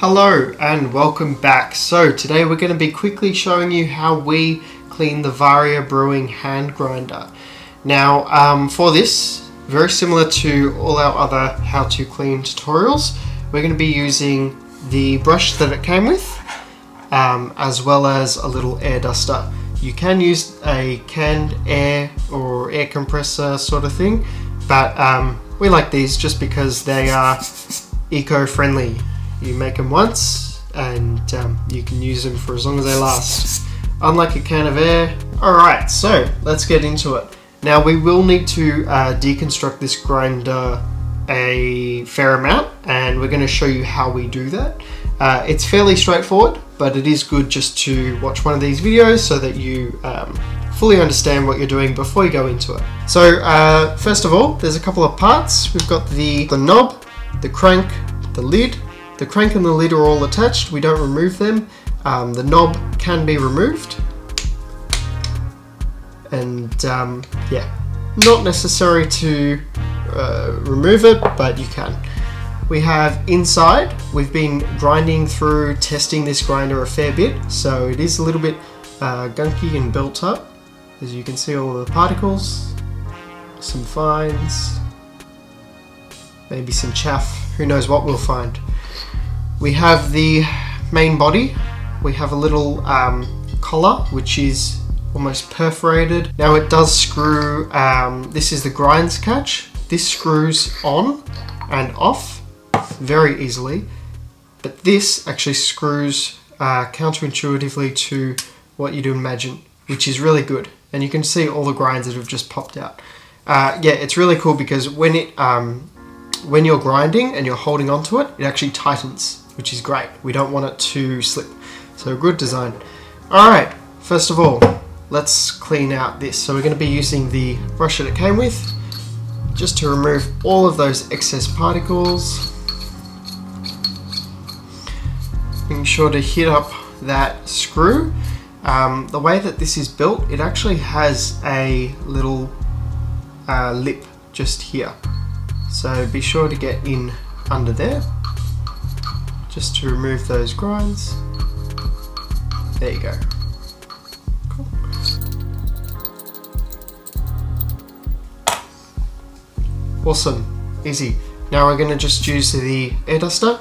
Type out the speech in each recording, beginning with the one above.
Hello and welcome back. So today we're going to be quickly showing you how we clean the Varia Brewing hand grinder. Now for this, very similar to all our other how to clean tutorials, we're going to be using the brush that it came with as well as a little air duster. You can use a canned air or air compressor sort of thing, but we like these just because they are eco-friendly. You make them once and you can use them for as long as they last, unlike a can of air. Alright, so let's get into it. Now we will need to deconstruct this grinder a fair amount, and we're going to show you how we do that. It's fairly straightforward, but it is good just to watch one of these videos so that you fully understand what you're doing before you go into it. So first of all, there's a couple of parts. We've got the knob, the crank, the lid. The crank and the lid are all attached. We don't remove them. The knob can be removed. And yeah, not necessary to remove it, but you can. We have inside, we've been grinding through testing this grinder a fair bit, so it is a little bit gunky and built up. As you can see, all of the particles, some fines, maybe some chaff, who knows what we'll find. We have the main body. We have a little collar which is almost perforated. Now it does screw, this is the grinds catch. This screws on and off very easily, but this actually screws counterintuitively to what you'd imagine, which is really good. And you can see all the grinds that have just popped out. Yeah, it's really cool because when you're grinding and you're holding onto it, it actually tightens, which is great. We don't want it to slip. So good design. Alright, first of all, let's clean out this. So we're going to be using the brush that it came with, just to remove all of those excess particles. Making sure to hit up that screw. The way that this is built, it actually has a little lip just here. So be sure to get in under there, just to remove those grinds. There you go. Cool. Awesome, easy. Now we're going to just use the air duster.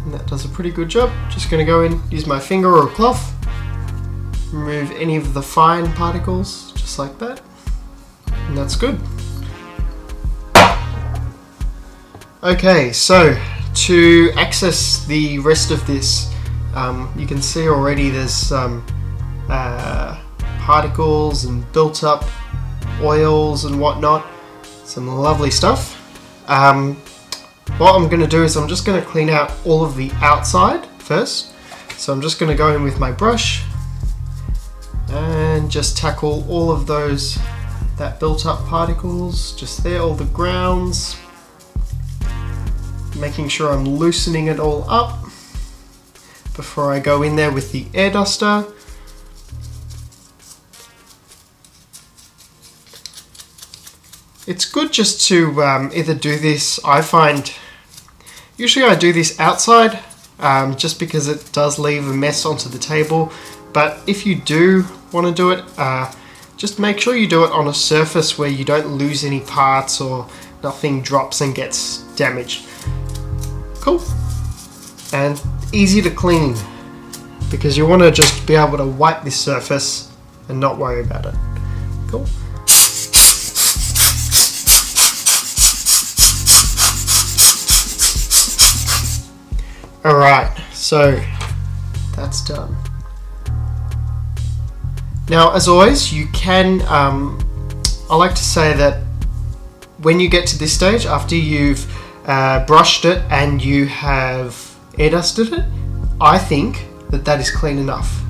And that does a pretty good job. Just going to go in, use my finger or a cloth, remove any of the fine particles, just like that. And that's good. Okay, so to access the rest of this, you can see already there's some particles and built up oils and whatnot. Some lovely stuff. What I'm going to do is I'm just going to clean out all of the outside first. So I'm just going to go in with my brush and just tackle all of those that built up particles just there, all the grounds, making sure I'm loosening it all up before I go in there with the air duster. It's good just to either do this, I find, usually I do this outside just because it does leave a mess onto the table, but if you do want to do it, just make sure you do it on a surface where you don't lose any parts or nothing drops and gets damaged. Cool. And easy to clean because you want to just be able to wipe this surface and not worry about it. Cool. Alright, so that's done. Now, as always, you can, I like to say that when you get to this stage, after you've brushed it and you have air dusted it, I think that that is clean enough.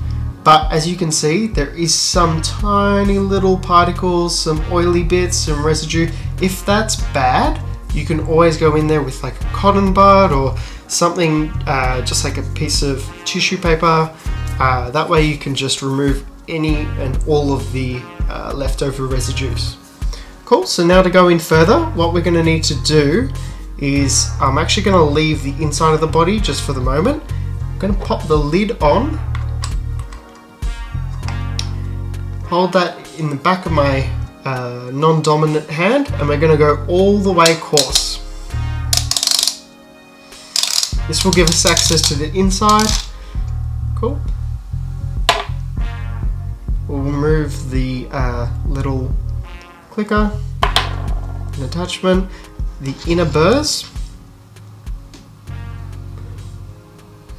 But as you can see, there is some tiny little particles, some oily bits, some residue. If that's bad, you can always go in there with like a cotton bud or something, just like a piece of tissue paper. That way you can just remove any and all of the leftover residues. Cool, so now to go in further, what we're going to need to do is I'm actually going to leave the inside of the body just for the moment. I'm going to pop the lid on, hold that in the back of my non-dominant hand, and we're going to go all the way coarse. This will give us access to the inside. Cool. We'll remove the little clicker and attachment, the inner burrs.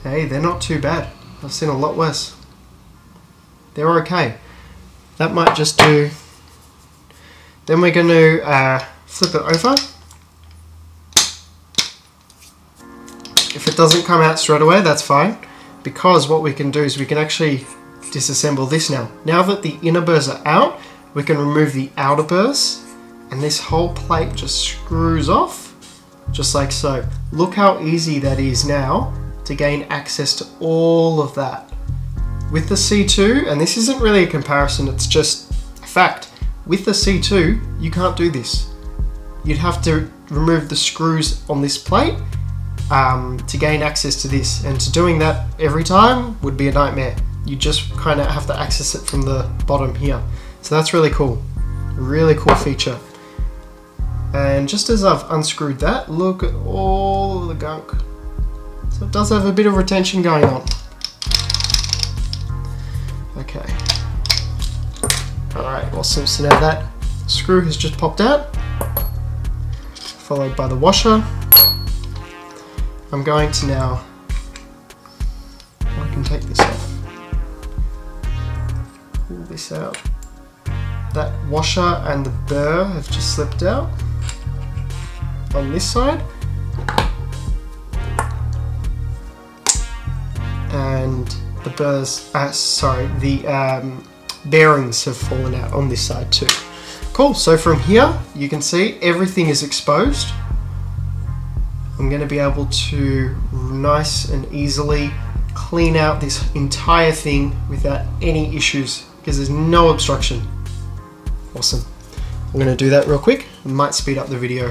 Hey, they're not too bad. I've seen a lot worse. They're okay. That might just do. Then we're going to flip it over. If it doesn't come out straight away, that's fine, because what we can do is we can actually disassemble this now. Now that the inner burrs are out, we can remove the outer burrs, and this whole plate just screws off, just like so. Look how easy that is now to gain access to all of that. With the C2, and this isn't really a comparison, it's just a fact, with the C2, you can't do this. You'd have to remove the screws on this plate to gain access to this, and to doing that every time would be a nightmare. You just kind of have to access it from the bottom here. So that's really cool feature. And just as I've unscrewed that, look at all of the gunk. So it does have a bit of retention going on. Okay. Alright, awesome. So now that screw has just popped out, followed by the washer. I'm going to now, I can take this off, pull this out. That washer and the burr have just slipped out on this side, and the burrs, the bearings have fallen out on this side too. Cool, so from here you can see everything is exposed. I'm going to be able to nice and easily clean out this entire thing without any issues, because there's no obstruction. Awesome. I'm going to do that real quick. It might speed up the video.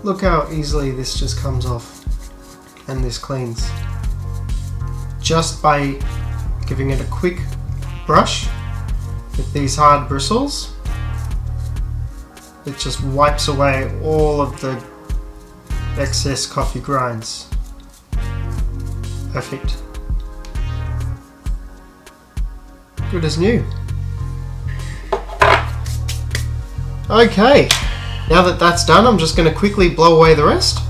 Look how easily this just comes off and this cleans. Just by giving it a quick brush with these hard bristles, it just wipes away all of the excess coffee grinds. Perfect. Good as new. Okay. Now that that's done, I'm just going to quickly blow away the rest.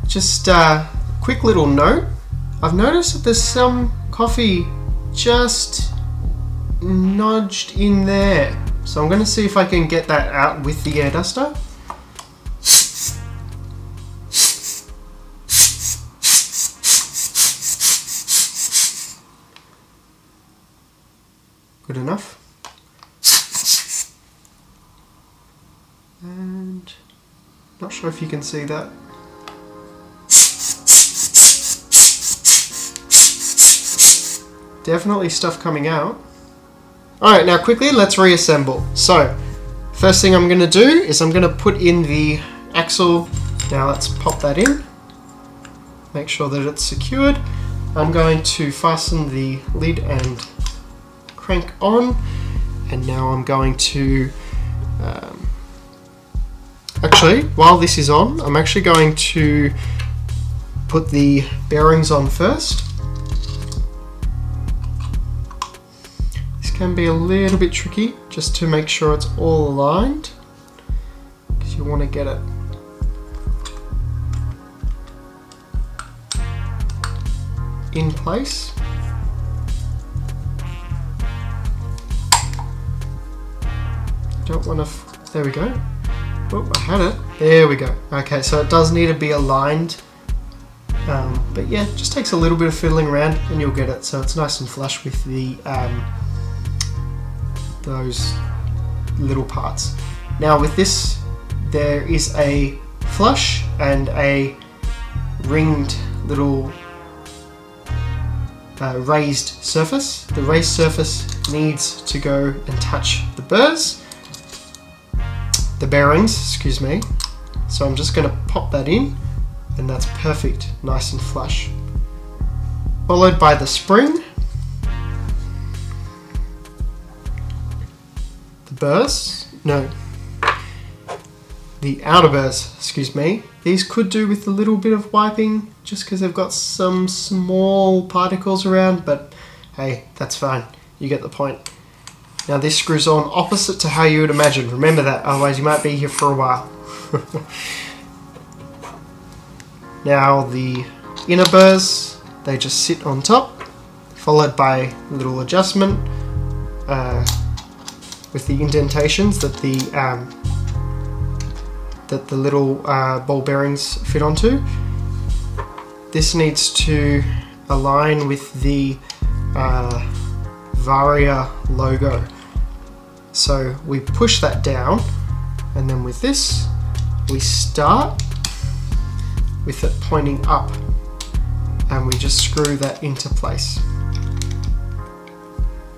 Just a quick little note. I've noticed that there's some coffee just nudged in there. So I'm going to see if I can get that out with the air duster. Good enough. And not sure if you can see that. Definitely stuff coming out. Alright, now quickly let's reassemble. So, first thing I'm going to do is I'm going to put in the axle Now let's pop that in. Make sure that it's secured. I'm going to fasten the lid and crank on, and now I'm going to actually, while this is on, I'm actually going to put the bearings on first. This can be a little bit tricky just to make sure it's all aligned, because you want to get it in place. Don't want to, there we go. Oh, I had it. There we go. Okay, so it does need to be aligned. But yeah, it just takes a little bit of fiddling around and you'll get it. So it's nice and flush with the those little parts. Now with this, there is a flush and a ringed little raised surface. The raised surface needs to go and touch the bearings, excuse me. So I'm just going to pop that in, and that's perfect, nice and flush. Followed by the spring, the burrs, no, the outer burrs, excuse me. These could do with a little bit of wiping just because they've got some small particles around, but hey, that's fine, you get the point. Now this screws on opposite to how you would imagine, remember that, otherwise you might be here for a while. Now the inner burrs, they just sit on top, followed by a little adjustment with the indentations that the little ball bearings fit onto. This needs to align with the Varia logo. So we push that down, and then with this we start with it pointing up, and we just screw that into place,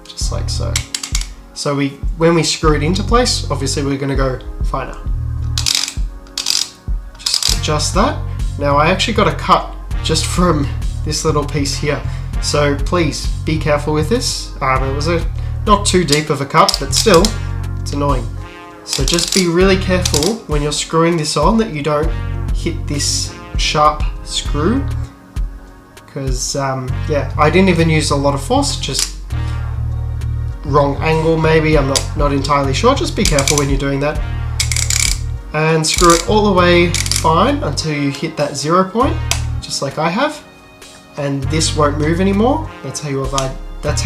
just like so. So when we screw it into place, obviously we're going to go finer. Just adjust that. Now I actually got a cut just from this little piece here, so please be careful with this. It was not too deep of a cut, but still, it's annoying. So just be really careful when you're screwing this on that you don't hit this sharp screw, because yeah, I didn't even use a lot of force, just wrong angle maybe, I'm not entirely sure. Just be careful when you're doing that, and screw it all the way fine until you hit that 0 point, just like I have, and this won't move anymore. That's how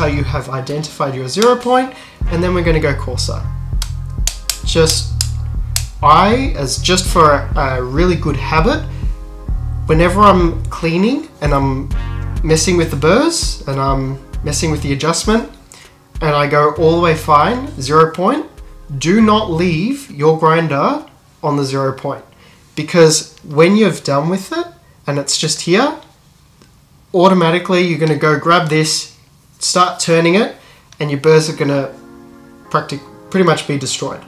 you have identified your 0 point, and then we're going to go coarser. Just for a really good habit, whenever I'm cleaning and I'm messing with the burrs and I'm messing with the adjustment and I go all the way fine, 0 point, do not leave your grinder on the 0 point, because when you've done with it and it's just here, automatically you're going to go grab this, start turning it, and your burrs are going to pretty much be destroyed.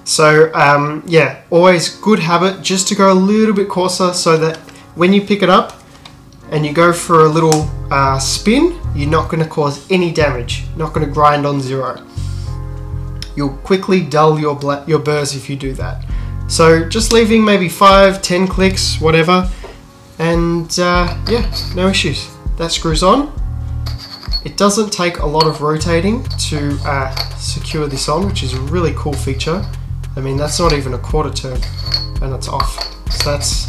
So yeah, always good habit just to go a little bit coarser, so that when you pick it up and you go for a little spin, you're not going to cause any damage, not going to grind on 0. You'll quickly dull your burrs if you do that. So just leaving maybe 5-10 clicks, whatever, and yeah, no issues. That screws on. It doesn't take a lot of rotating to secure this on, which is a really cool feature. I mean, that's not even a quarter turn and it's off. So that's,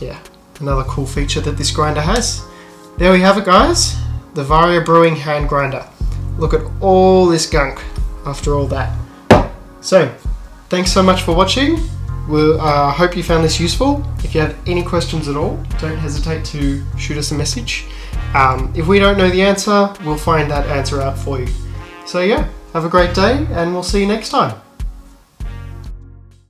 yeah, another cool feature that this grinder has. There we have it, guys. The Varia Brewing hand grinder. Look at all this gunk after all that. So, thanks so much for watching. I hope you found this useful. If you have any questions at all, don't hesitate to shoot us a message. If we don't know the answer, we'll find that answer out for you. So yeah, have a great day, and we'll see you next time.